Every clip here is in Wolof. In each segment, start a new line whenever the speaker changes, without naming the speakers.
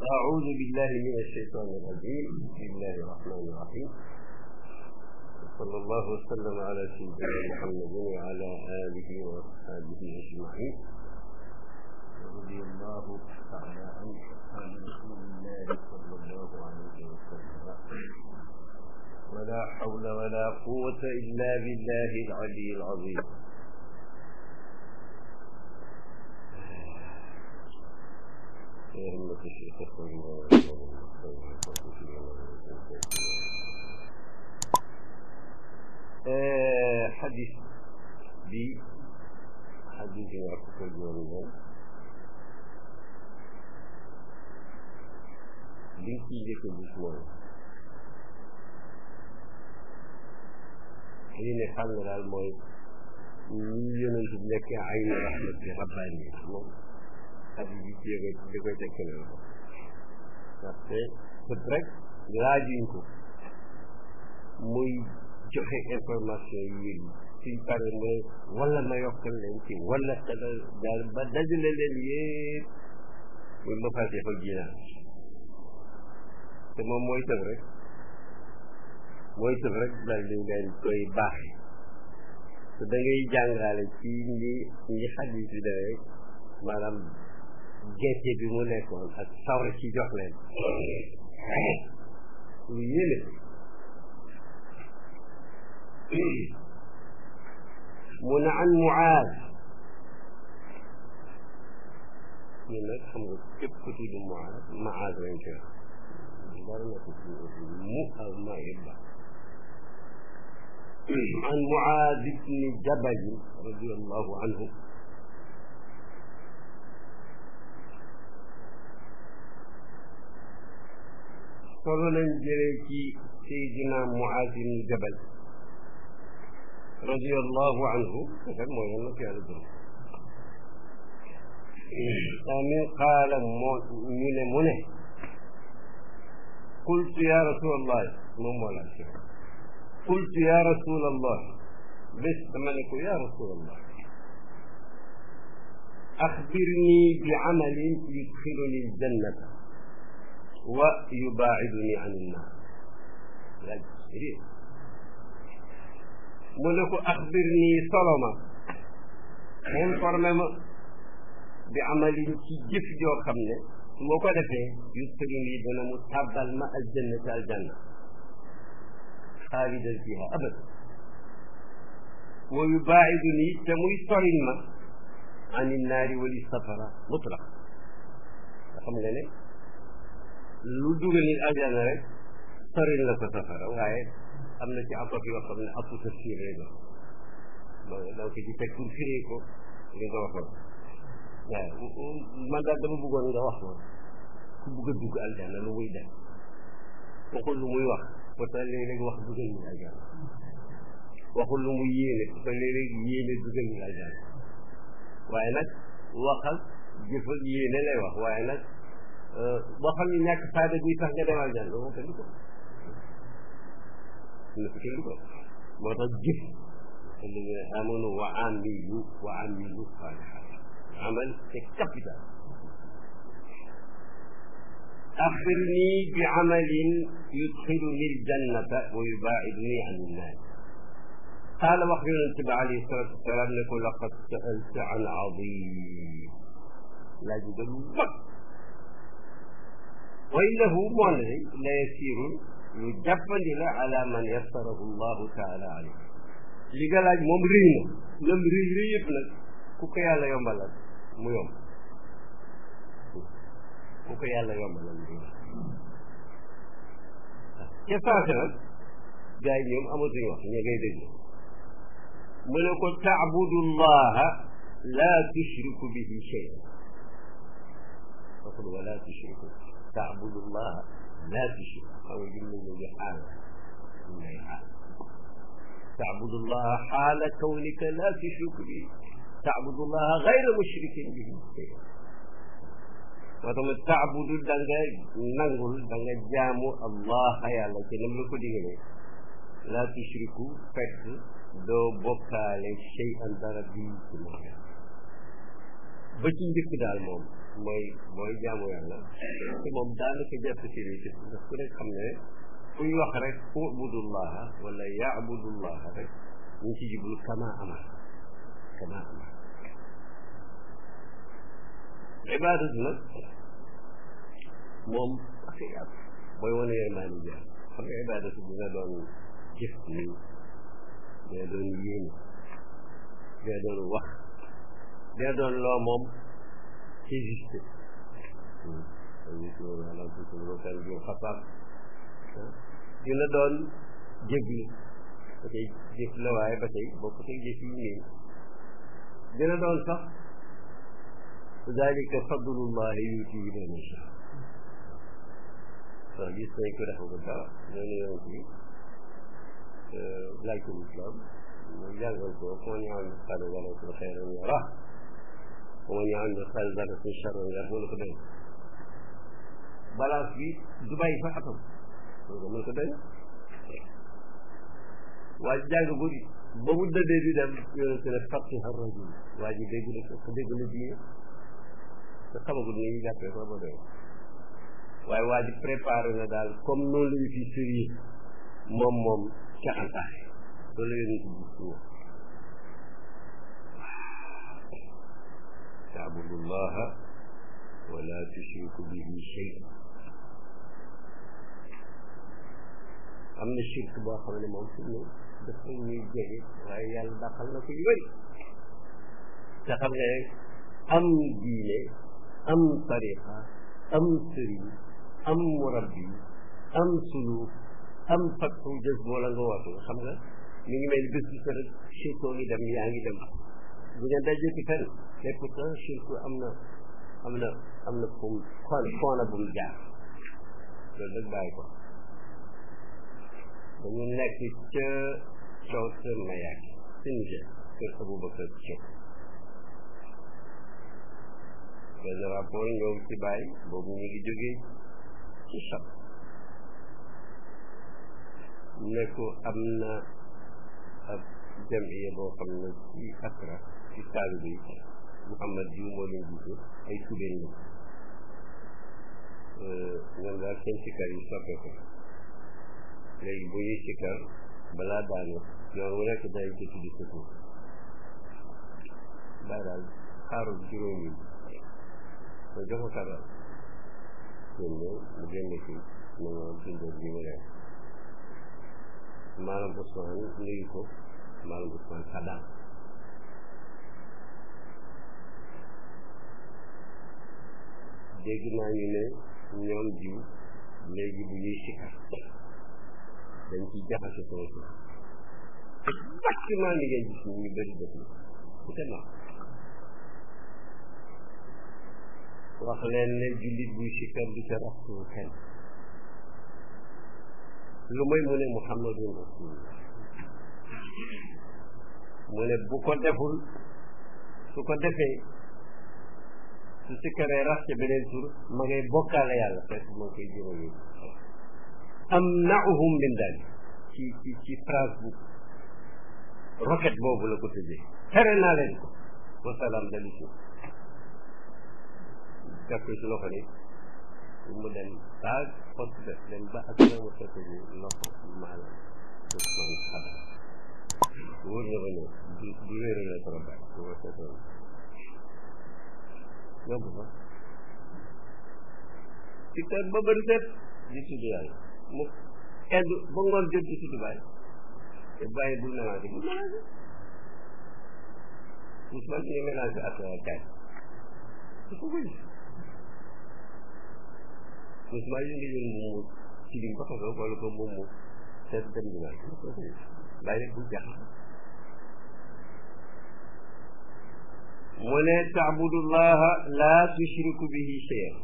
أعوذ بالله من الشيطان الرجيم بسم الله الرحمن الرحيم صلى الله وسلم على سيدنا محمد وعلى آله وأصحابه أجمعين رضي الله تعالى عن أصحاب رسول الله صلى الله عليه وسلم ولا حول ولا قوة إلا بالله العلي العظيم حديث بي حديث يعقوب الجوانب لنكي لك بسمه حين حمل الموت ينجي لك عين رحمة رباني hadis bi ci da koy tekkale la ndaxte bët rek laajuñ ko muy joxe information yi suñ pare ne wala ma yokkal leen ci wala daal ba dajale leen yépp muy ma fàtte fa ginaa te moom mooy tëb rek daal di leen koy baaxe te da ngay jàngale ci ñi hadis bi da rek maanaam gerte bi mu nekkoon ak sawar ci jox leen lu yéene mu ne an Muaaz ñu nag xam nga képp ku tudd Muaaz lañ ci wax dara na ko mu aw ma yebba an Muaaz ibni Jabal radiyallahu anhu solo lañ jëlee ci Seydina Muaaz ibn Jabal radiyallahu anhu kat mooy yal na ko yàlla gërëm amin qaala ñu ne mu ne qultu ya rasulallah moom moo la ci qultu ya rasulallah bés dama ne ko ya rasulallah axbirni bi amalin yudxiluni aljannata wa yubaiduni an innar laaj sérieux mu ne ko axbirni soloma informé ma bi amalin ci jëf joo xam ne su ma ko defee yudxiluni dana mu tàbbal ma aljannata aljanna xaalidan fiha abad wa yubaiduni te muy sorin ma an innaari wali safara mutlaq nga xam nga ne lu dugal nit aljana rek soril la ko safara waaye am na ci apot yoo xam ne apu tafsir lay doon donc ci teg pour firi ko li nga waxoon waaw man daal dama bëggoon nga wax ma ku bëgg a dugg aljana lu muy def waxul lu muy wax pourtant léeg-léeg wax dugal nit aljana waxul lu muy yéene pourtant léeg-léeg yéene dugal nit aljana waaye nag waxal jëfal yéene lay wax waaye nag boo xam ne ñàkk faayda buy tax nga demal jàng moo kenn du ko moo tax jëf alladina amanu wa amilu salihat amal c'est capital axbirni bi amalin yudxiluni aljannata wa yubaiduni an innar qaala wax yonent bi alayhi salatu wasalaam ne ko laqad sa'alta an adim laaj bi dalu mag wa innahu moom la yasiirun lu jàppandi la ala man yassarahu llahu taala alayhi li nga laaj moom rëy na lam rëy rëy yëpp nag ku ko yàlla yombalal mu yomb ku ko yàlla yombalal mu yomb ca saase nag gars yi ñoom amatuñu wax ña ngay dégg mu ne ko taabudu llaha la tushriku bihi shay'an waxul wala tushriku تعبد الله لا تشرك أو جملة حال تعبد الله حال كونك لا تشرك به تعبد الله غير مشرك به وتم تعبد دنگا نانغول دنگا جامو الله يالا ci nam la ko digale la tushriku fekk doo bokkaale shay'an dara bi ci moom ba ci njëkk daal moom mooy jaamu yàlla te moom daanaka jàpp ci lii ndax ku nekk xam ne kuy wax rek ubudullaha wala yaabudullaha rek ñu ngi ci jublu kama amar ibaadatu nag moom ak yàlla mooy wane yërmaani jaar xam nga ibaadatu dina doon jëf nii dina doon yéene dina doon wax dina doon loo moom ci juste dina doon jéglu ba tey jëf la waaye ba tey bokk tey jëf yi nii dina doon sax dalika fadlullahi yutihi man yasha sax gis nañ ko defa ko dara ñoonu yonent bi laaj ko islam mu jàngal ko fu man ya'mal mithqaala zarratin xayran yarah wa man ya'mal mithqaala zarratin sharran yarah mu ne ko doy balance bi du bàyyi fa atam mu ne ko doy waa ji jàng bu ba mu dëddee di dem yonent ne fatiha rajul waa ji dégg na diine te xamagul ni ñu jàppee ko ba doy waaye waa ji préparé na daal comme noonu la ñu fi sérieux moom ca antaay loolu la yonent bi gis wax ta'budullaha wa la tushriku bihi shay'an am na shirk boo xam ne moom fi mu dafa ñuy jege waaye yàlla dàqal na ko yu bëri te xam nga am diine am tariqa am sëriñ am murabbi am suluk am fattu jës boola nga woote xam nga mi ngi mel ni bés bi sa rek shirko ngi dem yaa ngi dem bu ngeen dajee ci fenn mais pourtant shirko am na fu mu xoona bu mu jaar loolu nag bàyyi ko dañu nekk ca caw sër mayaak ci Niger kër Aboubacar Thiaw benn rapport ñëw ci bàyyi boobu ñu ngi jógee ci Cham ne ko am na ab jamiya boo xam ne ci Accra ci taalibe yi Mouhamad Diou moo leen jiite ay tubéen la ñoom daal seen sikkar yi soppe ko léegi bu ñuy sikkar balaa daane yoon wu nekk day ko tuddi sa tur bàyyi daal xaaru juróomi ko jox ko karal génne mu génne ci na ma bindoo bi mu reer maanaam Ousmane nuyu ko maanaam Ousmane Sadam dégg naa ñu ne ñoom jiw léegi bu ñuy sikkar dañ ciy jaxase sama tur exactement li ngay gis ñu bëri def na c'est non wax leen ne jullit buy sikkar du ca raxtu kenn lu mooy mu ne Muhammadun rasulullah mu ne bu ko deful su ko defee su sikkaree rax ca beneen tur ma ngay bokkaale yàlla fekk ma koy juróomi amna'uhum min dalik ci phrase bu roquette boobu la ko tëjee tere naa leen ko wasalaam dali si def ko ci loxo ni mu dem saa fos def dem ba ak na mu fekk ni loxo maanaam Ousmane Sadam wóor na ma ne du wéeru la trop bàyyi bu ma seetoon yóbbu fa ci kër ba bëri set di tudd yàlla mu eddu ba ngoon jot di tudd bàyyi te bàyyi bul mélange bul mélange Ousmane ñu mélange ak kaay dafa bëri Ousmane yi ngi jël mu ci lim ba xasoo wala ko moom mu seet dem dinaa bàyyi bul jaxas mu ne taabudullaha la tushriku bihi shay'an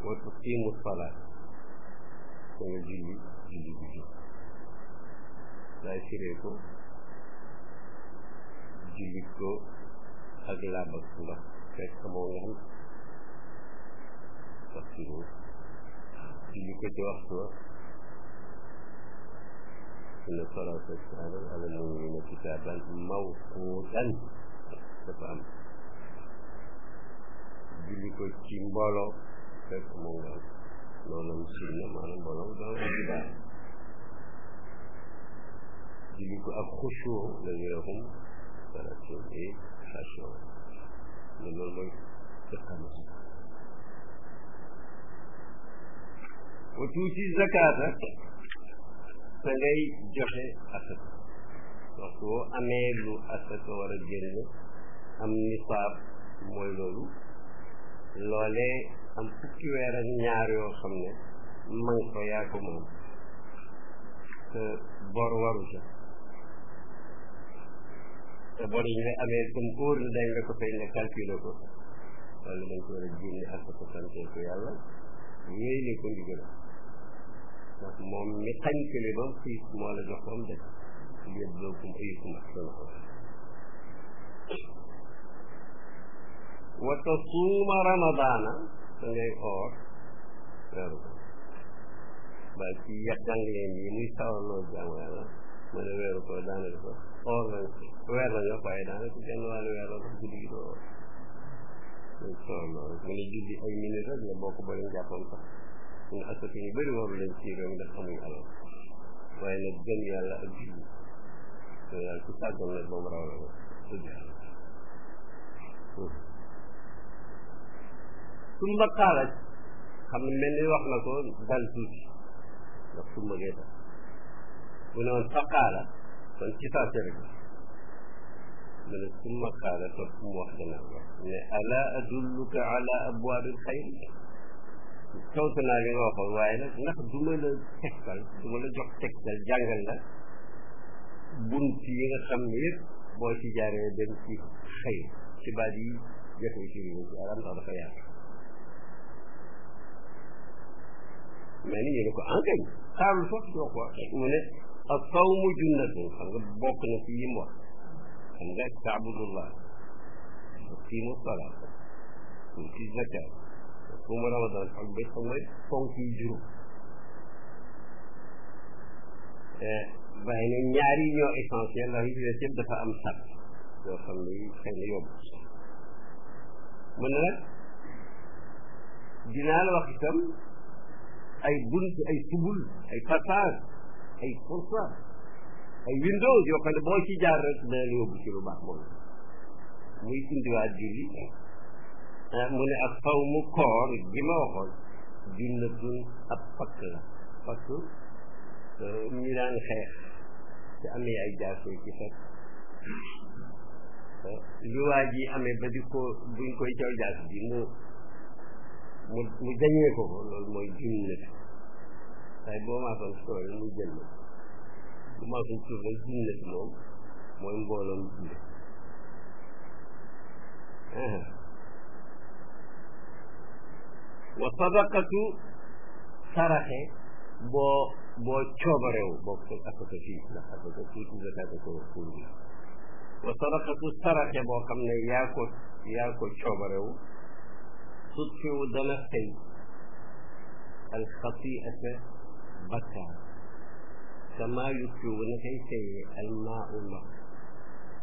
wa tuqimu salaat ko nga julli bu jub laay firee ko julli ko ak laab ak ndox fekk moo nga xam sax julli ko ci waxtu wa inna salaata kaanat alal mu'miniina kitaaban mawquutan dafa am julli ko ci mbooloo fekk moom nga loolu sunna maanaam mbooloo doo ci daal julli ko ak xushu la ñu waxum salatu et xasho ne loolu mooy iqama wa tuuti zakata sa ngay joxe asaka waxtu woo amee lu asaka war a génn am nisaab mooy loolu loolee am fukki weer ak ñaar yoo xam ne man ko yaa ko moom te bor waru ca te bor yi nga amee comme óor na dañ nga ko fay ne calculer ko wala dañ ko war a génne asaka sante ko yàlla wéy ni ko ndigal ndax moom mi xañ kële ba mu xiis moo la jox ba mu def liyabluwakum ayyukum ahsanu amala wa tasuuma ramadaana da ngay oor weeru ko ba ci jàngleen yi muy sawarloo jaamu yàlla ma ne weeru ko daanaka ko oor lañ weer lañ wax waaye daanaka genn wàllu weer la sax guddi gi doo oor muy sawarloo mu ne julli ay minute rek la boo ko bëri jàppoon sax suñu asaka ñu bëri waru leen ci réew mi ndax amuñ alal waaye nag gën yàlla ak julli yàlla ku sàggoon nag moom raw la dëgg yàlla summa qaala xam ne mel ni wax na ko dal tuuti ndax summa gee tax bu ne woon fa qaala kon ci saa rek mu ne summa qaala topp mu wax gannaaw wax ne ala adulluka ala abwaabil xayr kawte naa li nga waxoon waaye nag ndax du ma la tegtal du ma la jox tegtal jàngal la bunt yi nga xam ne yëpp boo ci jaaree dem ci xëy ci baat yi jotee ci réew ci arab ndax dafa yaatu mais ni ñu ne ko enkañ xaarul sax doo ko wax mu ne ak sawmu junnatun xam nga bokk na ci yim wax xam nga taabudullah tiimu salaat ci zakat bu mu ramadan ak bés xam nga fonk yi juróom waaye ne ñaari ñoo essentiel ndax yi des yëpp dafa am sat yoo xam ne xëy na yomb mu ne nag dinaa la wax itam ay bunt ay subul ay passage ay pourquoi ay windows yoo xam ne boo ci jaar rek dana la yóbbu ci lu baax moom muy indiwaat julli mu ne ak faw mu koor gi ma waxoon junnatun ab pakk la pakk ñu daan xeex te amee ay jaasee ci fekk li waa ji amee ba di ko buñ koy caw jaas bi mu jañee ko loolu mooy junnat waaye boo maasoon sooy muy jënd bu maasoon suuf rek junnat moom mooy mbooloom julli wa sadaqatu saraxe boo coobarew bokk asaka fii ndax asaka tuuti zakata ko pour bi wa sadaqatu saraxe boo xam ne yaa ko coobarew tutfiu dana fay alxatiata bakkaar kama yutfiu na koy fayee almaau ndox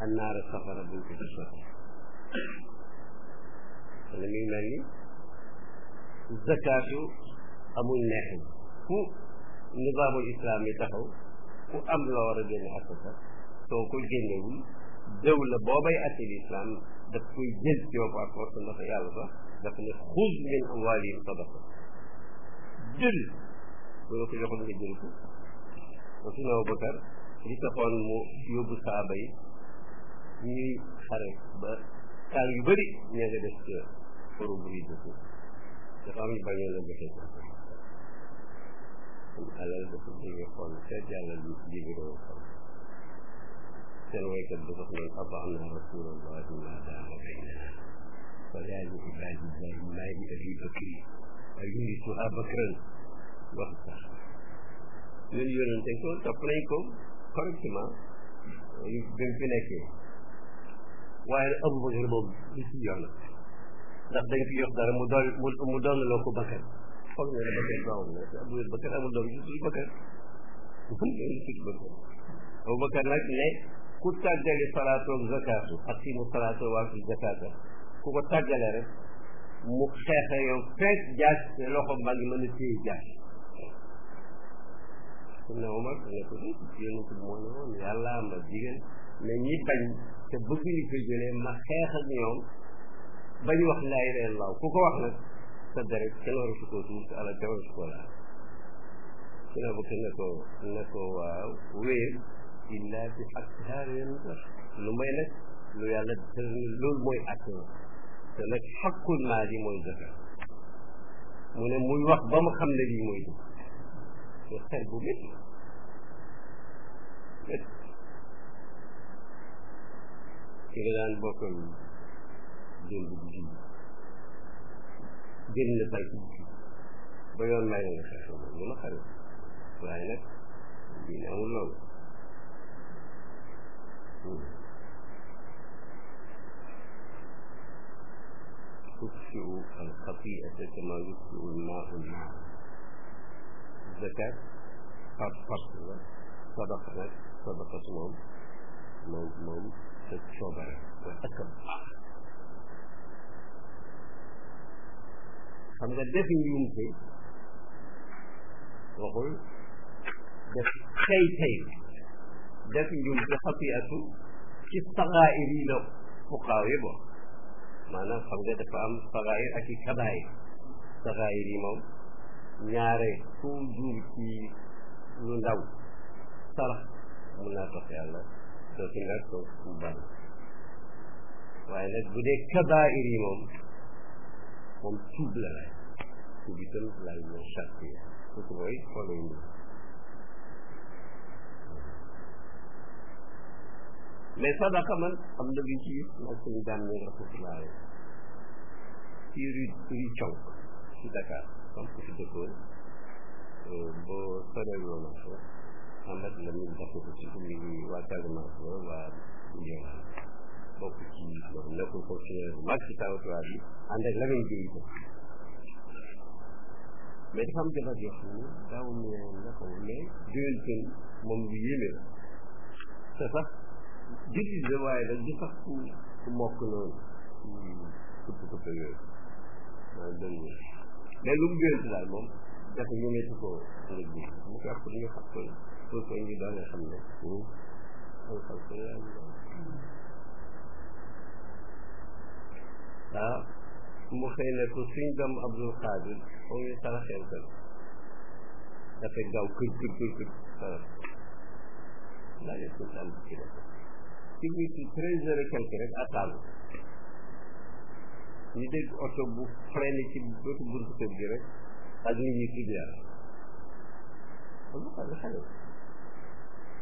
annaara safara buñ ko ci sotti wala mi mel ni zakatu amul neexin fu nizaamul islam yi taxaw ku am la war a génne asaka soo ko génnewul dawla boobay atil islam daf koy jël ci yow par force ndax yàlla sax dafa ne xuz min amwalihim sadaqa jël bu la ko joxoon nga jël ko ba su naw Bakar li taxoon mu yóbbu saaba yi ñuy xare ba kaal yu bëri ñee nga def ca forum rido ko dafa am ñu bañoon la joxe ko alal dafa jóge xool seet yàlla li libéroo xam seen waykat dafa wax noonu ata'na rasulallahi ma daama baynana فلا لعباد الله ما لأبي بكر أيورثها بكرا واختار من يونتي ko topp nañ ko correctement bim fi nekkee waaye Abubakar boobu li ci yoon ndax dañ fi yox dara mu doon loo ko Bakar foog ne la Bakar doom la te Abubakar amul doom ci Bakar Abubakar nag ne ku tàggale salaatu ak zakaatu aqimu salaatu wa aatu zakaata ku ko tàggale rek mu xeex ak yow fekk jaas te loxo mbaa ngi mën a téye jaas su ne Omar ne ko yéen ko moo ne woon yàlla ma jigéen mais ñi bañ te bëgg ñu ko jëlee ma xeex ak ñoom bañ wax laa ilaaha illallaah ku ko wax nag sa deret kenn waru su koo tuur sa alal kenn waru su koo laal su ne bëgg ne ko waaw wéer illaa bi ak xaareen lu may nag lu yàlla loolu mooy àtte te nag xakkul maa di mooy zakat mu ne muy wax ba mu xam ne lii mooy dugg te xel bu métti ki nga daan bokkal démb bi ji génn na bay ba yoon may na nga xeex moom lu ma xarit waaye nag diine amul loolu تطفئ الخطيئة كما يطفئ الماء النار زكاة فرق صدقة موم تتشوبر وأكبر xam nga def njuumte waxul def tey def njuumte xatiatu ci sagaayir yi la fuqaaw yi bo maanaam xam nga dafa am sagaayir ak i kabaayir sagaayir yi moom ñaare ku juum ci lu ndaw sarax mun naa tax yàlla doo ci nga ko mu bari waaye nag bu dee kabaayir yi moom tuub la lay tuub itam lay ñoo charte yi kooku mooy xoolay ndi mais sadaqa man am na bi ci nag suñu daan ñu rahmatullahi ci rue Conk ci Dakar comme que fi dëkkoon boo soreewoon ak fa Ahmad Lamine dafa ko ci ummi waa Casamance la waa Ndiol bokk ci nekkul fonctionnaire bu mag ci territoire bi ànd ak Lamine Gueye ko mais dafa am jabar yoo xam ne daaw ne naka mais jëwantën moom lu yéeme la te sax jullit la waaye nag du sax ku mokk noonu këpp yooyu maanaam dëng mais lu mu jëwante daal moom dafa ñemeetu ko nga ji mu ko wax ñu xam ko ñu doon nga xam ne mu xëy ne ko suñ doom Abdul Xaadir foog ñu saraxeel ko dafay gaaw kër sarax laa ne suñ am ci rek ci biir 13 heures et quelque rek à table ñu dégg oto bu freiné ci bëtu buntu kër gi rek ak nit ñi tudd yàlla Abdul Xaadir xale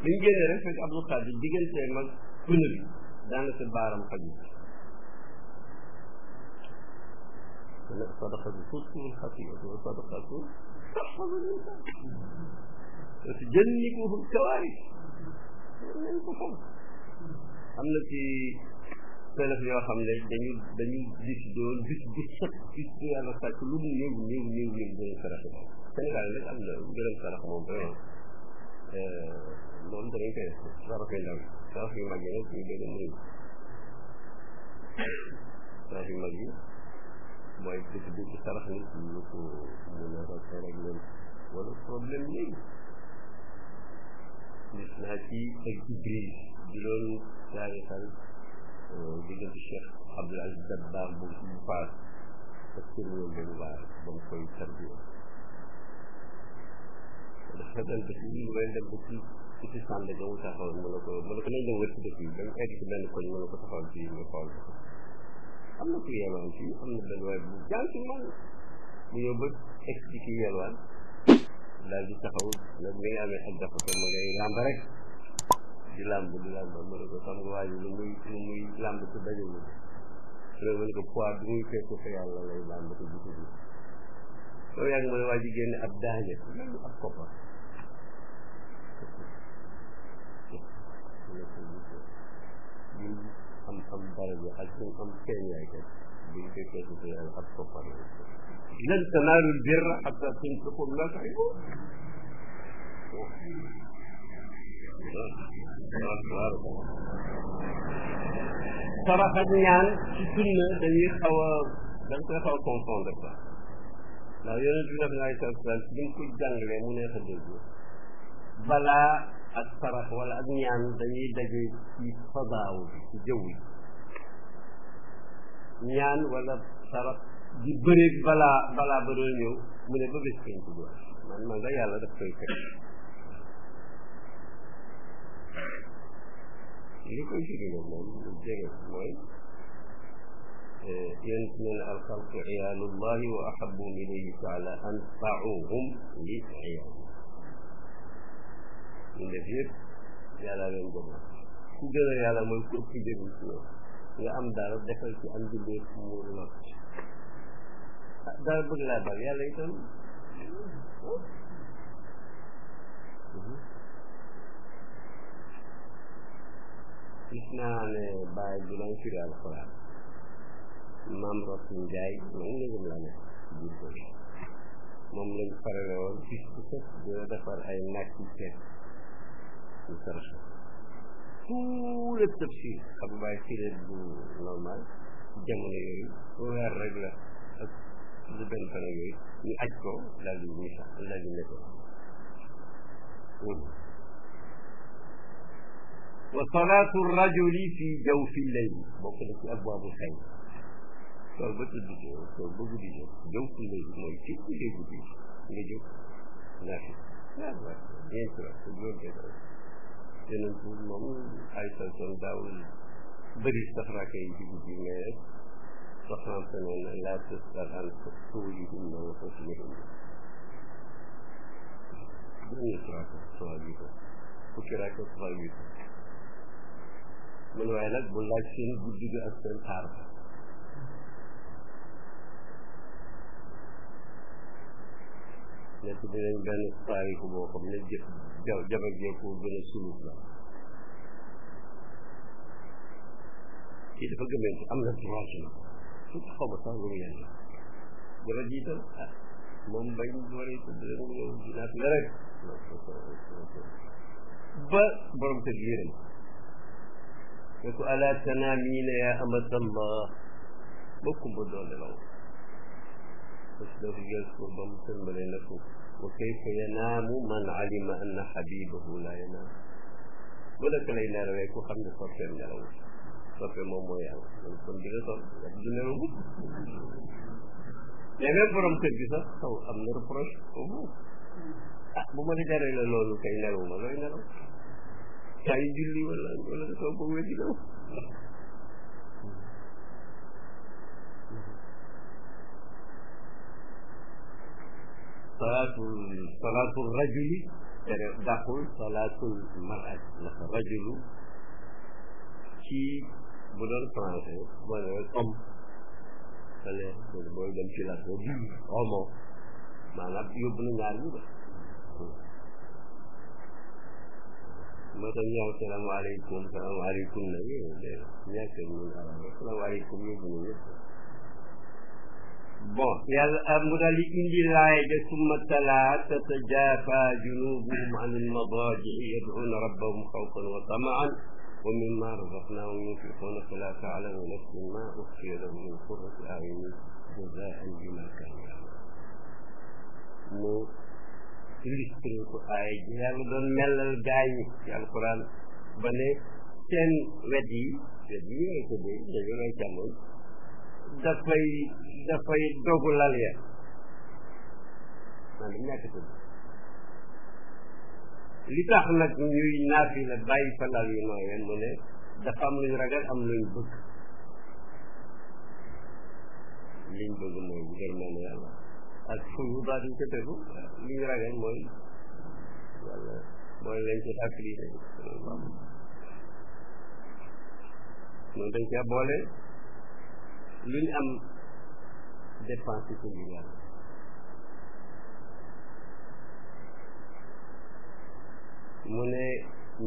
li ñu génnee rek fekk Abdul Xaadir diggante mag pneu bi daanaka baaram xaju صدقة تطفئ الخطيئة وصدقة تحفظ الإنسان وتجنبه الكوارث am na ci salaf yoo xam ne dañu gis doon bis bu set bis bu yàlla sàkk lu mu néew dana sarax Sénégal nag am na gërëm sarax moom vraiment moom danañ koy sarax yu ndaw sarax yu mag yi nag ñu gën a mënuñ sarax yu mag yi mooy dëgg sarax nit ñu ko mun a rek leen wala problème léegi gis naa ci ak Jibril di doon taarixal diggante Cheikh Abdoul Aziz Dabakh bu Faas ak sëriñam ba mu baax ba mu koy tarbiya dafa dem ba ci wéy dem ba ci sànd ga mu taxaw mu ne ko nañ dem wër ci dëkk yi ba mu egg ci benn koñ mu ne ko taxawal fii nga xool ko am na ku yelwaan fii am na benn waaye bu jàng ci man mu ñëw ba expliqué yelwaan daal di taxaw nag mi ngi amee ak dafa ko ma ngay làmb rek di làmb ma ne ko xam nga waa ji lu muy làmb ci dajal ma ma ne ko poids bi muy fekk fa yàlla lay làmb te jiitu bi soo yàgg ma ne waa ji génne ab daaje mel ni ab koppar am daraja ak suñ am seen yaay kat buñ fekkee ci yàlla ab koppar lan tanaalul birra hattaa tunfiqu mimmaa tuhibbuun sarax ak ñaan ci sunna dañuy xaw a da nga koy xaw a confondre quoi ndax yonent bi sallallahu alayhi wa sallam ni mu ko jàngalee mu neex a dégg balaa ak sarax wala ak ñaan dañuy daje ci fadaaw bi ci jaww ji ñaan wala sarax di bëreeg balaa ba doon ñëw mu ne ba bés kañ ci doon man nga yàlla daf koy fekk li koy firi nag moom lu jege mooy yonent ne ne alxalqu iyaalullahi wa ahabuhum ilayhi taala anfauhum li iyaal ñu def yëpp yàlla leen gën ku gën a yàlla mooy ku ëpp njëriñ ci yow nga am dara defal ci am bindee mu lot dara bëgg laa bal yàlla itam gis naa ne bàyyi bi doon firi alxuraan maam Rosin Njaay moom néegam la ne biir ko moom lañ farale woon bis bu set dina defar ay naaj ci ceeb ñu sarax tout le tafsir xam nga bàyyi firi bu normal jamono yooyu weer rek la ak lu benn fan yooyu ñu aj ko daal di misa daal di nekk wa salaatu rajuli fi jawfi layl bokk na ci abwaabu xëy tool ba tudd tool ba guddi jot jawfi layl mooy ci guddee guddi nga jóg naafi ñeenti wax te juróom benn yeneen pour moom ay salson daawul bëri safraaka yi ci guddi mais soxante noon na laa tasal an tuulihunna wa husnihinna ñeenti raaka trois huit fukki raaka trois huit man waaye nag bu laaj seen guddi gi ak seen taar ba nekk dinañ benn taariku boo xam ne jabar jee ko gën a suluf la kii dafa gëmeen am na droit na surtout xaw ma sax lu mu yenn jabar ji itam moom bañ waree tëdd ñëw dinaat la rek ba borom kër gi yërëm ne ko ala tanaamiina ya amatallah bokkum ba doole law parce que dafa jël ko ba mu sëlmale na ko wa kayfa yanaamu man alima anna habibahu la yanaam bu nekk lay nelawee ku xam ne soppeem nelaw soppe moom mooy yàlla man kon di nga sol du nelaw mukk mais même borom kër gi sax xaw am na reproche foofu bu ma di jaree la loolu kay nelaw ma looy nelaw kaa yi julli wala nga toog ba weddi daw salaatul rajuli tere dàqul salaatul mar'at ndax rajulu ci bu doon français boo ne homme fale booy dem ci laat boo homo maanaam yóbbu na ñaar ñi de moo tax ñëw salaamaaleykum na ñàkk ñun arab salaamaaleykum yóbbu na ñëpp bon yàlla mu daal di indi laay ja summa talaa tatajaafaa junubuhum an almadaaji'i yad'uuna rabbahum xawfan wa tamaan wa mimmaa razaqnaahum yunfiquuna falaa ta'lamu nafsun maa uxfiya lahum min qurrati a'yunin jazaa'an bimaa kaanuu ya'maluun mu illustré ko aay ji yàlla doon mellal gaañi ci alquran ba ne seen wet yi ngay tëddee dañu lay càmmoñ dafay dogu lal ya man dañ ñàkk tëdd li tax nag ñuy naafi la bàyyi fa lal yi nooyeen mu ne dafa am luñ ragal am luñ bëgg liñ bëgg mooy ngërmande yàlla ak fu ñu baat yi ca tegu li ñu ragal mooy wala mooy lañ ci activité noonu dañ cee boole lu ñu am dépense ko ngir yàlla mu ne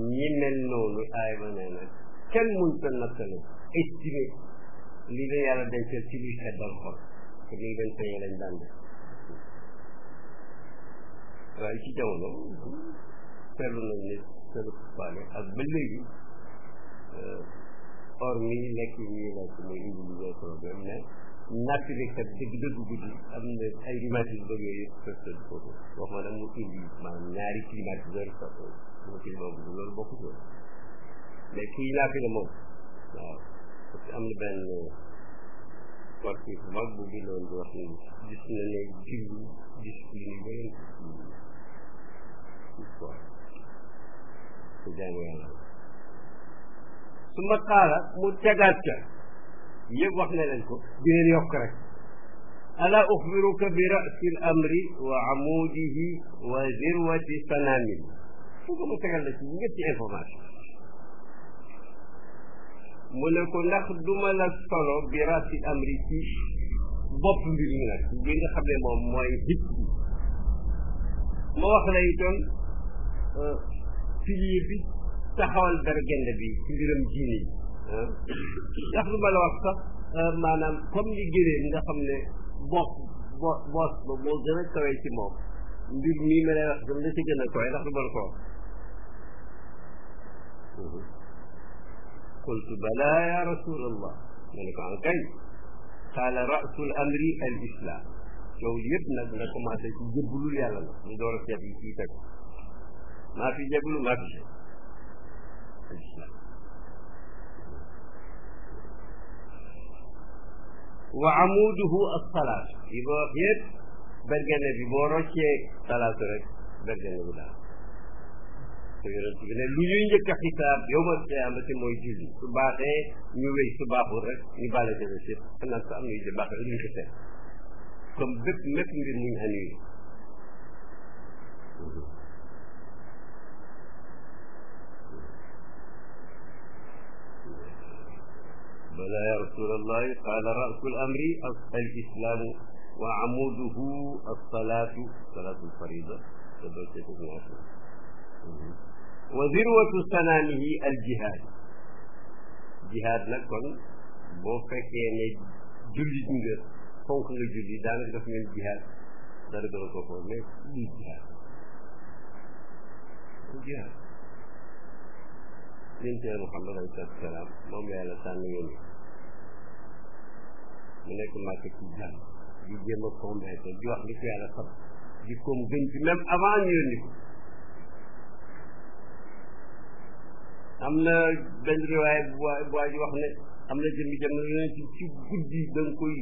ñi mel noonu aay ba nee nag kenn muñ ko nattale estimé li la yàlla dencal ci luy seddal xol te li leen teye lañ daan def waaye ci jamono seetlu nañ ne seetlu faale ak ba léegi or mi lekk yi ñuy lekk mooy indi liggéey problème ne nattalikat dëgg guddi am na ay climatiseur yooyu yëpp presque foofu wax ma nag mu indi maanaam ñaari climatiseur mu climat bu loolu bokku ci mais kii nattali moom waaw parce que am na benn sportif bu mag bu bindoon di wax ni gis na ne julli discipline yi beneen quoi su jàng yàlla su ma xaala mu tegaat ca yëpp wax na leen ko di leen yokk rek ala uxbiruka bi rasi l amri wa amudihi wa zirwati sanamil fu ko mu tegal la ci ñetti information mu ne ko ndax duma la solo bi rasi l amri ci bopp mbir mi nag bi nga xam ne moom mooy hit bi ma wax la itam pilier bi taxawal bergende bi ci mbiram diine yi ndax lu ma la wax sax maanaam comme li gëréen nga xam ne boos ba moo gën a kawe ci moom mbir mii ma lay wax dam la ci gën a kawe ndax lu ma la ko wax qultu bala ya rasulallah ma ne ko an kay qaala rasul amri al islam yow yëpp nag nga commencé ci jëbbulul yàlla la ñu door a seet yi ciy teg maa fi jëbbulu maa fi al islam wa amuduhu as-salaat yi ba wax yëpp bergene bi boo roccee salaatu rek bergene bi daal te yonent bi ne lu ñuy njëkk a xisaab yow ma qiyaamati mooy julli su baaxee ñu wéy su baaxul rek ñu bàlle jële si xanaa sa am na yu de baax rek ñu ko seet comme bépp mépp mbir muñ annulé bala ya rasulallah qala rasu l amri al islamu wa amuduhu alsalatu salatu lfarida wa zirwatu sanamihi al jihad jihad nag kon boo fekkee ne jullit nga fonk nga julli daanaka daf mel jihad dara gën a ko foofu mais lii jihad yonent Yàlla Muhammad alayhi salaatu wa salaam moom la yàlla tànn yónni mu nekk màkk ci jàmm di jéem a convaincre di wax li ko yàlla xam di koom gën ci même avant ñu yónni ko am na benn riwaay bu waa ji wax ne am na jëmmi jamono yonent ci guddi da nga koy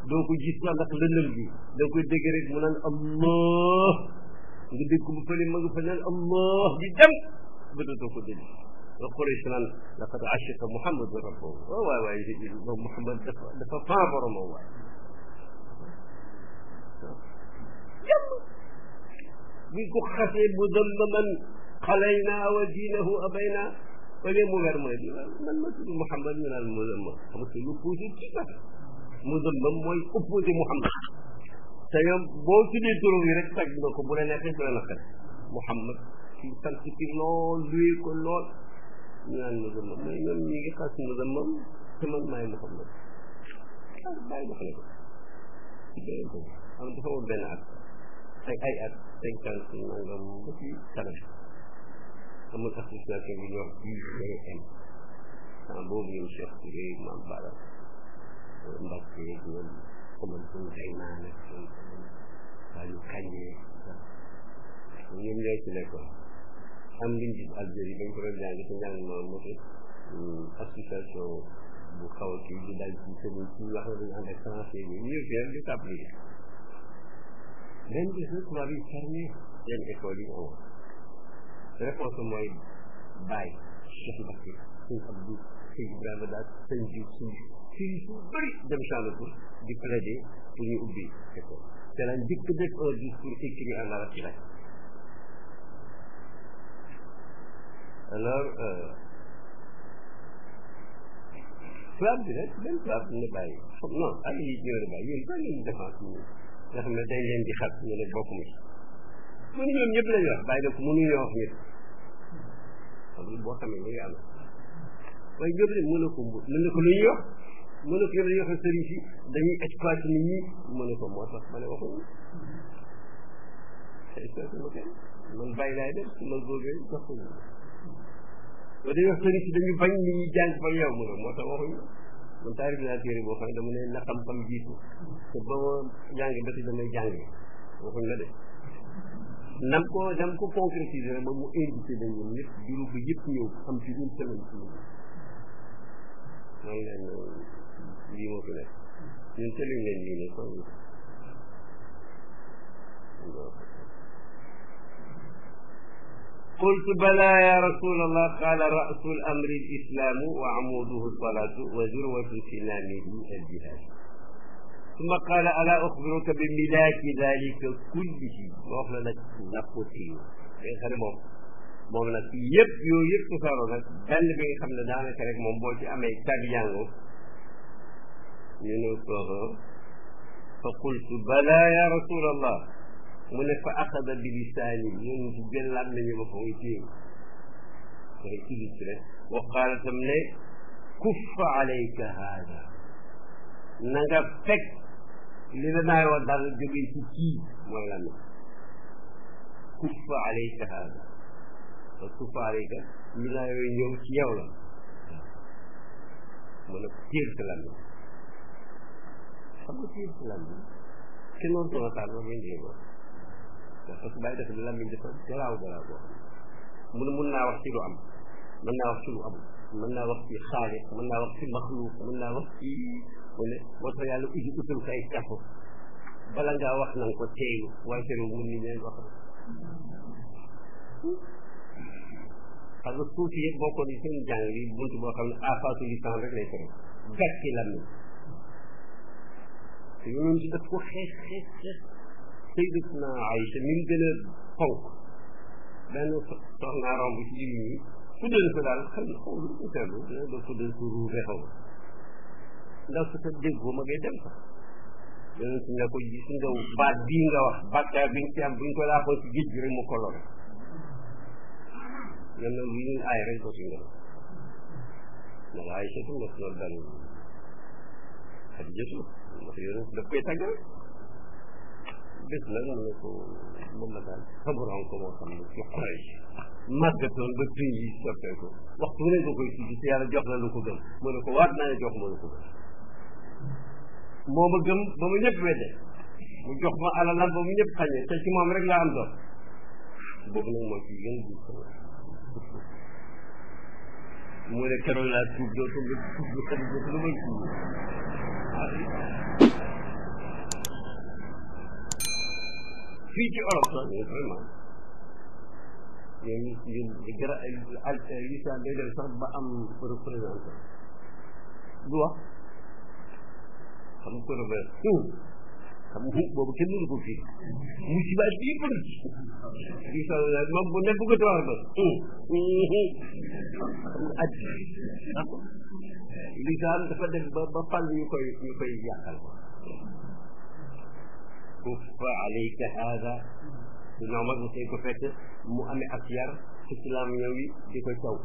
doo ko gis sax ndax lëndëm bi da nga koy dégg rek mu naan allah nga dégg ko bu fële ma nga fa naan allah di dem ba dootoo ko dégg nga Quraysh naan laqad ashiqa Muhammadu rabbahu waay waay moom Muhammad dafa fan boromam waay yàlla buñ ko xasee bu damman xalayna wa diinahu abayna wala mu weer mooy man ma tudd Muhammad ñu naan muzammam xam nga lu posé ci nag muzammam mooy opposé Muhammad te ñoom boo tuddee turam yi rek tag nga ko bu la neexee dana naqar Muhammad ci sant ci lool luy ko lool ñu naan muzammam mais ñoom ñi ngi xas muzammam te man maay Muhammad bàyyi ma xale ko ci beneen ko am dafa woon benn at ay at 50 nangam ba ci kanam amul association bi ñuy wax UGM boobu ñoom Cheikh Touré Maam Bara Mbacke ñoom commune suñu ay naan ak Aliou Kandé ñoom ñoo ci nekkoon am liñ gis Algérie bañ ko doon jàng te njàng noonu moo tax association bu xaw a kii di dal ci seen ci wax na dañu ànd ak français bi ñu fi di s'appliquer benn bis nag tubaab yi fermé seen école yi amoon réponse mooy bàyyi Cheikh Mbacke sëñ Abdou sëñ Ibrahima daal sëñ Diouf suñ su bëri dem Chanlecour di plaider pour ñu ubbi école c'est la njëkk def un discours écrit en arabe alors tubaab bi rek benn tubaab ne bàyyi non ay ñëw ne bàyyi yéen ba leen défense ñu nga xam ne dañ leen di xat ñu ne bokk mi mu ne ñoom ñëpp lañu wax bàyyi na ko mënuñoo wax nit xam nga boo xamee li nga am waaye ñëpp rek mën na ko lu ñuy wax mën na ko ñëpp dañuy wax sëriñ si dañuy exploiter nit ñi mën na ko moo tax ma ne waxuñu exploiter ma kenn man bàyyi laay def su ma góobee jox ko ñu dañuy wax sëriñ si dañu bañ nit ñi jàng fa yow mu ne moo tax waxuñu man taarif naa téere boo xam ne dama ne na xam-xam jiitu te ba ma jàngi ba si damay jàngi waxuñ la de nam ko concrétiser ba mu invité dañ ñoom ñëpp juru bi yëpp ñëw am ci une semaine ci man leen lii moo fi nekk ñun ca luñ leen nii ne ko قلت بلى يا رسول الله قال رأس الأمر الإسلام وعموده الصلاة وذروة سنامه الجهاد ثم قال ألا أخبرك بملاك ذلك كله وأخذ لك نقوتي خلي moom nag yëpp yooyu yëpp ku saro nag benn bi nga xam ne daanaka rek moom boo ci amee tag yango ñu ne ko fa qultu bala ya rasul allah mu ne fa axada bi lisaani ñun ci jël lam nañu ma ko muy téye koy illustré wa qaala tam ne kuffa alayka haada na nga fekk li la naay wax daal jógee ci kii mooy lan kuffa alayka haada wa kuffa alayka li naa yooyu ñëw ci yow la mu ne téel sa lam xam nga téel sa lam kenn noonu sama taal ma ngeen jéego parce que bàyyi def làmmiñ dafa garaaw boo xam mun naa wax ci lu am mën naa wax ci lu am mën naa wax ci xaalis mën naa wax ci maxluuk mën naa wax ci mu ne moo tax yàlla utal ko ay kafo bala ngaa wax na nga ko teeylu waaye teru mun ni leen wax parce que suuf yëpp bokkoon yi seen jàng yi bunt boo xam ne afatu lisan rek lay tere gàcci làmmiñ te yonoon ci daf ko xeex Sayyidatuna Aïcha mi mu gën a fonk benn soxna romb ci jigéen ñi tuddal ko daal xam na xaw lu ko seetlu dina doon tuddal ko ruube xaw ndax su ko déggoo ma ngay dem sax yéen si nga ko gis nga baat bii nga wax bàkkaar bi nga ci am bu ñu ko laaxoon ci géej gi rek mu kolore yéen nag li ñun aay rek ko si nga ndax Aïcha tu nga loolu dal Xadijatu ndax yéen daf koy tàgg bés nag mu ne ko moom la daal xabaroon ko moo xam ne ci Quraysh màggatoon ba tuñ yi soppeeku waxtu ne nga koy tudd te yàlla jox la lu ko gëm mu ne ko waat naa ne jox ma lu ko gëm moo ma gëm ba mu ñëpp wedde mu jox ma alalam ba mu ñëpp xañee te ci moom rek laa am doon boobu nag moo ci gën a gis mu ne keroog laa tuub dootul nga tuub lu xam dootul lu may tuub fii ci Europe sax vraiment ñun gara lislam day dem sax ba am représentant du wax xam ko revers xam boobu kenn mënu ko fii musiba bii bëri lislam moom bu ne bëgg a wax ba lislam dafa dem ba fàll ñu koy yàqal kuffa alayka hada su normal mu sey ko fekk mu amee ak yar islam ñëw yi di ko caw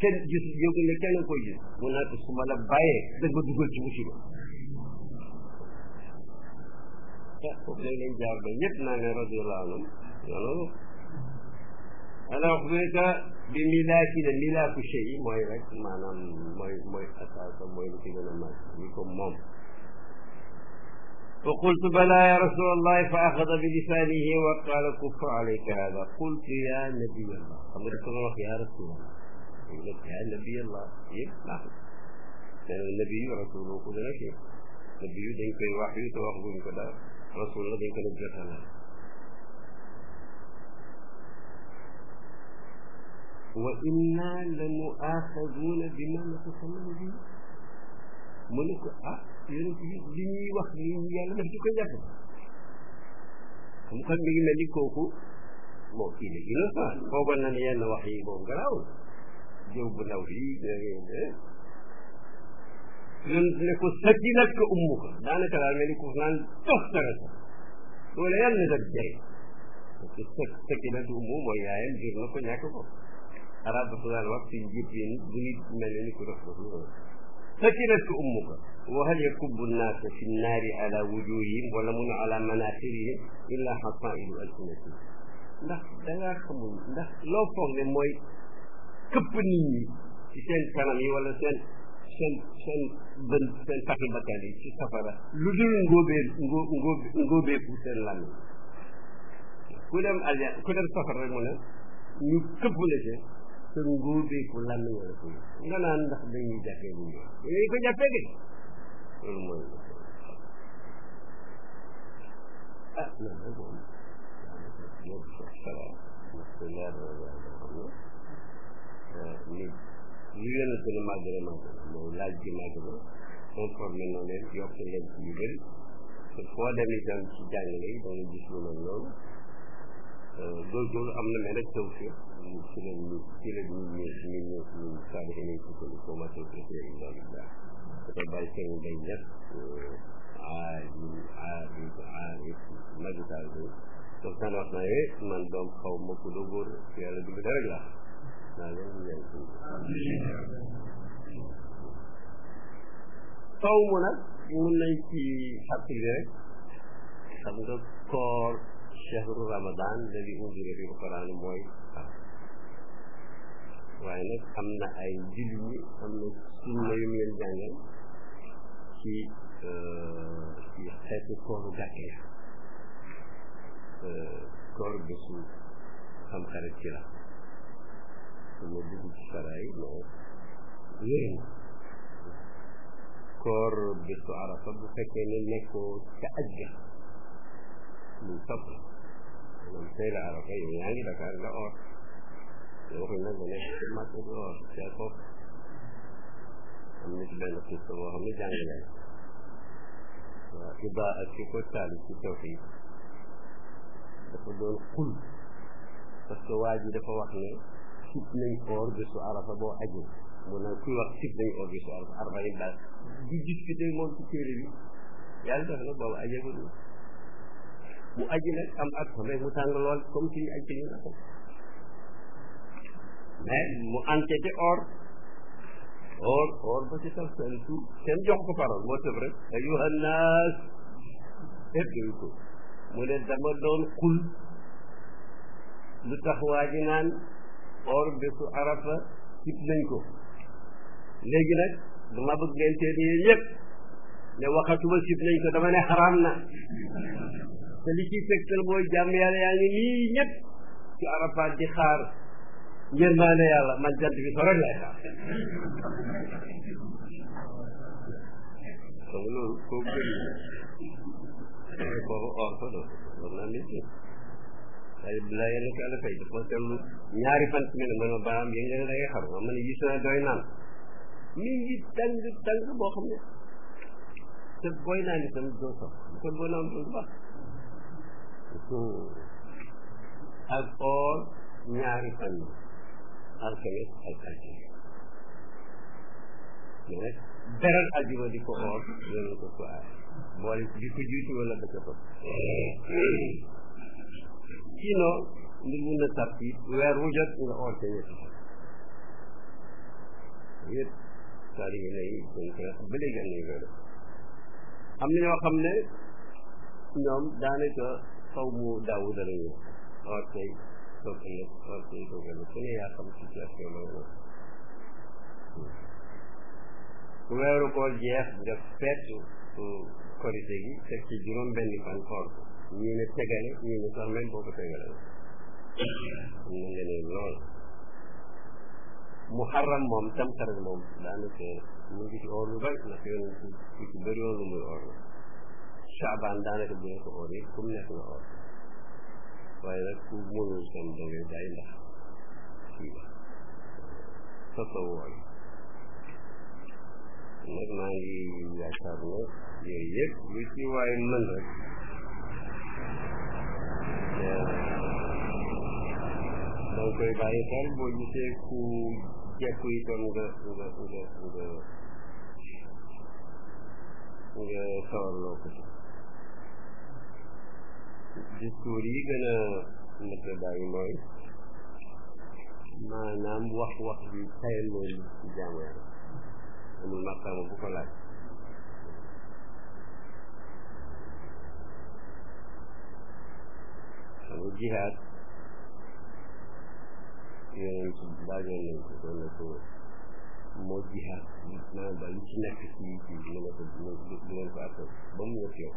kenn gis yógu ne kenn koy gis mu naa ko su ma la bàyyee da nga dugal ci musiba foofu lañ leen jaar ba ñëpp naa ne radiallahu anhum loolu ala uxbirka bi milaaki ne milaaku shay mooy rek maanaam mooy asaasa mooy lu ci gën a mag li ko moom فقلت بلى يا رسول الله فأخذ بلسانه وقال كف عليك هذا قلت يا نبي الله أمرك الله يا رسول الله يا نبي الله نعم النبي رسوله كل شيء نبي دينك وحي توقف كذا رسول الله دينك نجتنا وإنا لمؤاخذون بما نتكلم به منك yéen ci li ñuy wax li yàlla def ci ko jàpp xam nga mi ngi mel ni kooku bon kii la gën a sax foogoon na ne yenn wax yi moom garaawul jëw bu ndaw yi ñun ne ko sakilat ko ummu ko daanaka daal mel ni ko naan tox tara sax loolu yàlla na def jëriñ parce que sakilat ummu mooy yaayam jur na ko ñàkk ko arab dafa daan wax ci njëpp yéen bu nit mel ni ko def ko sakilat ko ummu ko وهل يكب الناس في النار على وجوههم ولم على مناخرهم إلا حصائد ألسنتهم ndax dangaa xamul ndax loo foog ne mooy këpp nit ñi ci seen kanam yi wala seen seen bën seen pati bakkan yi ci safara lu dul ngóobeeku seen làmmiñ ku dem aljan ku dem safara rek mu ne ñu këpp la ci te ngóobeeku làmmiñ la ko nga naan ndax dañuy jàppee bu ñu dañuy ko jàppee de loolu mooy non non moom salaam te leer na xam ne nit li leen a gën a màggale mooy laaj bi màgg na informé na leen yokk leen ci yu bëri te foo dem itam ci jàngale yi da nga gis lu mel noonu loolu am na mais nag taw fi ci la ñu saadi nañ ci ko commencé préféré indaillah dafay bàyyi seen day ñett aarif magitaal bi donc saan wax naa man doom xaw ma ko doo góor yàlla dugg da rek la naa leen ñaan taw mu nag mun nañ ci fàttali rek xam nga koor chehru ramadan ladi unzila fihi alquran mooy waaye nag am na ay jullit ñi am na sunna yu mu leen jàngal ci xeetu kooru gàtte ya koor bésu xam xarit ci la su ma dugg ci saraay mais yéen koor bésu arafa bu fekkee ne nekkoo ca aj ga lu topp moom tey la arafa yow yaa ngi Dakar nga or te waxuñ nag nga nekk ci màkk bi or ca foofu am na ci benn xista boo xam ne jàng leen waaw Iba ak ki ko taali ci tawxiid dafa doon xul parce que waa ji dafa wax ne sib nañ or bésu arafa boo ajee mu ne kuy wax sib nañ or bésu arafa arbaïn daal di discuter moom ci téere bi yàlla def na boobu ajee ko du mu aji nag am ak xam rek mu tàng lool comme si aj ci ñu na ko mais mu enquêté or ba ci tax seen tout kenn jox ko parole moo tëb rek ayuha naas éppiwu ko mu ne dama doon xul lu tax waa ji naan or bésu arafa sib nañ ko léegi nag dama bëgg ngeen seet yéen yëpp ne waxatuma sib nañ ko dama ne xaraam na te li ciy fekkal mooy jàmm yàlla yaa ngi nii ñëpp ci arafaat di xaar njërmaane yàlla man jant bi sore lay xaar donc loolu kooku bëri foofu or ko do war naa nit ñi waaye bilaa yàlla ko yàlla fay dafa seetlu ñaari fan ci ne man ma baam yéen nga ne da ngay xar ma ne gis naa doy naan mi ngi tàng boo xam ne te booy naan itam doo sax kon boo naan doo baax ak or ñaari fan alxames ak altine mais nag beral ajuma di ko or loolu ko ko aay boole di ko jiitu wala da ko topp sinon ndir mun na tartiib weer wu jot nga or ca ñetti fan yëpp saalihi na yi dañ koy wax ba léegi am nañu koy def am na ñoo xam ne ñoom daanaka xaw mu daawu dara ñu or tey toog ëllëg or tey toog ëllëg ku ne yaa xam situation la nga ku weeru koor jeex nga feetu korité gi teg ci juróom benni fan xool ko ñii ne tegale ñii ne sax même boo ko tegale am na nga ne lool muharram moom tamxarit moom daanaka mu ngi ci or lu bari ndax yoon ci bëri woon lu muy or la Chaban daanaka bu ne ko or yi comme nekk na or waaye nag ku mënul tam da ngay bàyyi ndax fii tasawoo nag maa ngi yaakaar ne yooyu yëpp lu ci waaye mën rek danga koy bàyyi xel boo gisee ku jekku itam nga sawarloo ko discours yi gën a mat a bàyyi mooy maanaam wax bi tayal loolu ci jaamu yàlla amul maqaama bu ko laaj xam nga jihaad yoneen ci laajoon nañ ko doon na ko moo jihaat maanaam daal li ci nekk ci mu ne ko du leen ko àtte ba mu ñëw yow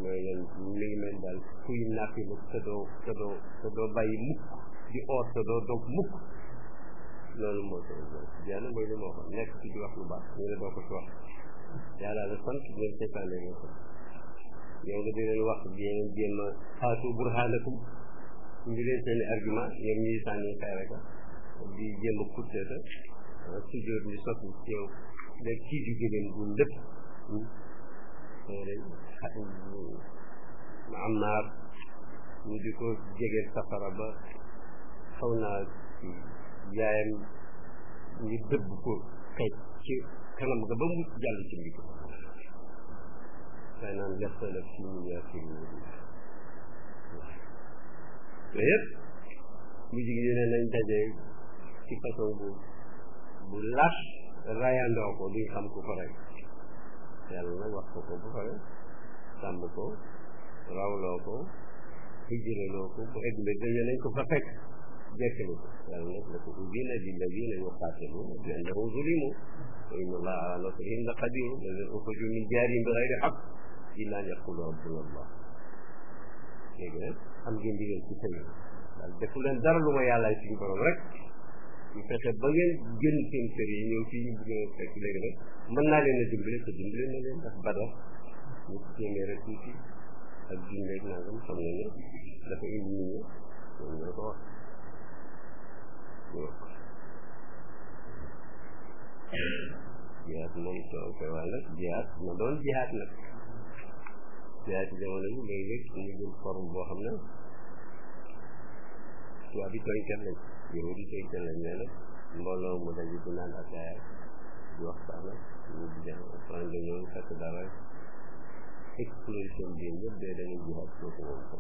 mooy leen mi ngi mel daal kuy nappi la te doo bàyyi mukk di oor te doo dog mukk loolu moo ko jeex na mooy li ma waxoon nekk ci di wax lu baax ñu ne doo ko ci wax yàlla la sant ngeen seetaane nga ko yow nga di leen wax di leen jéem a xaatu burhanakum indi leen seen argument ñoom ñuy sànni xeer rek di jéem a courte sa toujours ñu sotti ci yow da kii di gëleen bu lépp am naar ñu di ko jege safara ba xaw naa yaayam ñu dëbb ko kay ci kanam ga ba mu jàll ci mbir kay naan leftalak si ñu ñaar ci ñu te yëpp mu jigi ñu ne nañ daje ci façon bu las rayandoo ko duñ xam ku ko rey yàlla nag wax ko bu pare sàmm ko rawloo ko hijraloo ko bu egg mbir dañu nañ ko fa fekk jekkalu ko yàlla nag la ko udina lilladina yuqaatiluuna bi annahum zulimu wa inna allaha ala nasrihim la qadir alladina uxriju min diyaarihim bi gayri xaq illa an yaqulu rabbuna allah léegi nag am ngeen ndigal ci sëy daal defu leen dara lu ma yàlla suñu borom rek ñu fexe ba ngeen génn seen kër yi ñëw fii ñu bëgg a fekk léegi nag mën naa leen a dimbale te dimbale na leen ndax Badar ñu téeméer ak tuuti ak junneeg nangam xam nga ne dafa indi nit ñi ñoom ñoo ko wax jihaat moom soo koy wax nag jihaat na doon jihaat nag jihaat ci jamono bi léegi-léeg ñu jël forme boo xam ne tubaab bi tooñkat lañ yow di tooñkat lañ nee nag mbooloo mu daje di naan ataaya di waxtaan ak ñu di dem fan la ñëw fekk dara explosion bi ñëpp dee dañu jihaat kooku moom ko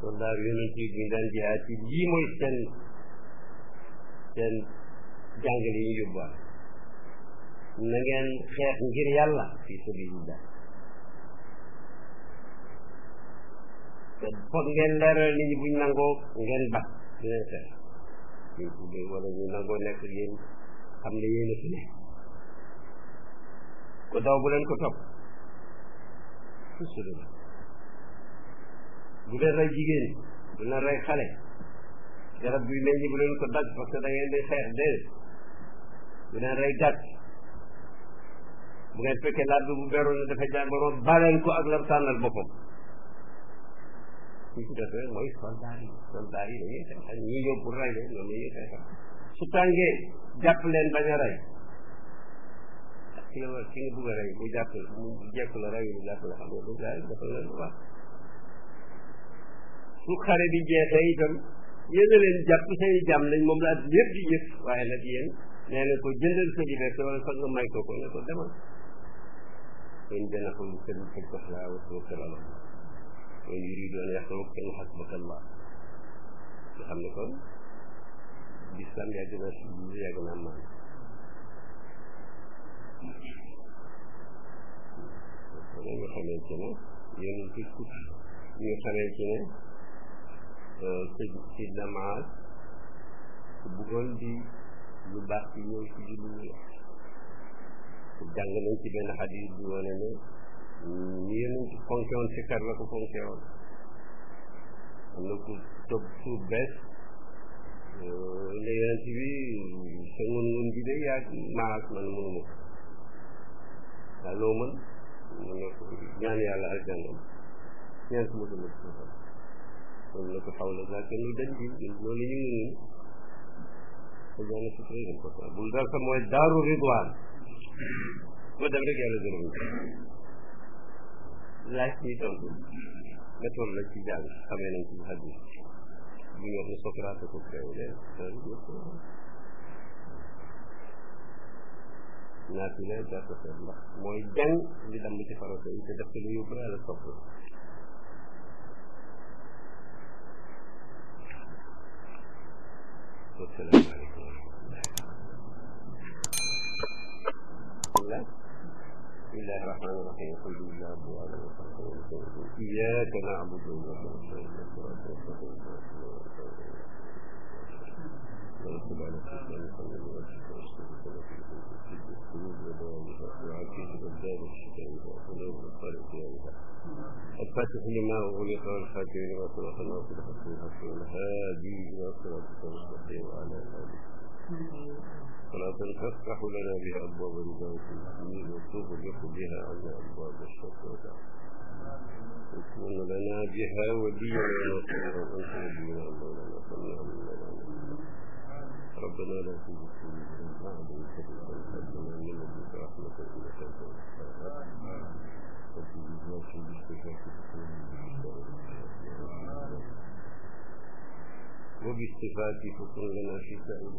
kon daal yonent yi ñu daan jihaat yi lii mooy seen jàngale yi ñu yóbbuwaat na ngeen xeex ngir yàlla fi sabilillah te foog ngeen leeral nit ñi buñ nangoo ngeen bat di leen xeex wala ñu nangoo nekk yéen xam ne yéen a fi ne ko daw bu leen ko topp susudu bu leen rey jigéen bu leen rey xale garab bi mel ni bu leen ko dagg parce que da ngeen di xeex dee bu leen rey gàtt bu ngeen fekkee laaj bi bu beroon ne dafa jàngoroon baleen ko ak lam tànnal boppam ñu ci defee mooy soldat yi dañuy xeexal ñi ñëw pour rey leen ñoom ñuy xeexal su tàngee jàpp leen bañ a rey ki nga bëgg a rey bu jàpp mu jekk la rey lu jàpp la xam nga bu jaay dafa leen lu baax su xare bi jeexee itam yéen a leen jàpp seen i jàmm lañ moom la at yëpp di yëpp waaye nag yéen nee na ko jëndal sa liberté wala sax nga may ko ne ko demal in janaxu li seen fastaxlaa wa tawakkal ala Allah wa in yuridu an yaxtaruka fa xasbaka Allah nga xam ne kon bislam yàgg na si yàgg na am maanaam nga xamante ne yéen ci kut nga xamante ne ci damaas ku bëggoon di lu baax ci ñëw ci julli ñi jàng nañ ci benn xadis bi wane ne ñu yéen ci fonke woon si kar la ko fonke woon am na ku toog suuf bees ne yonent bi sa ngun bi de yaag maas man mënuma ko waaw loo mën mu ne ko ñaan yàlla aljanna ñaan su ma dama ci xam kon ne ko xaw la gaa kenn lu dañ bi loolu ñu ngi aljanna si très important bul dal sa mooy daaru ridwaan boo dem rek yàlla gërëm laaj ñi tontu méthode la ci jàng xamee nañ ci hadis bu ñu wax ne Socrate ko créé leen naati la jàpp seet ndax mooy jàng li damm ci farata yi te def ko lu yóbbu yàlla sopp asalaamaaleykum بسم الله الرحمن الرحيم الحمد لله رب العالمين إياك نعبد وإياك نستعين ونصب على سيدنا محمد وأشهد في القلوب ودوامها والعافية والدار والشفاء والقلوب والطارق قيامها الفاتح لما أغلق والخاتم لما سبق الناصر حسن الحق والهادي إلى صراطك المستقيم وعلى آله صلاة تفتح لنا بها أبواب رضاك المسلمين وتغلق بها عنا أبواب الشقوة وتكون لنا بها وليا ونصيرا أنت ولينا مولانا فنعم المولى ربنا لا تزغ قلوبنا بعد إذ هديتنا وهب لنا من لدنك رحمة إنك أنت الوهاب رب زدنا في وبالصفات فكن لنا في سائر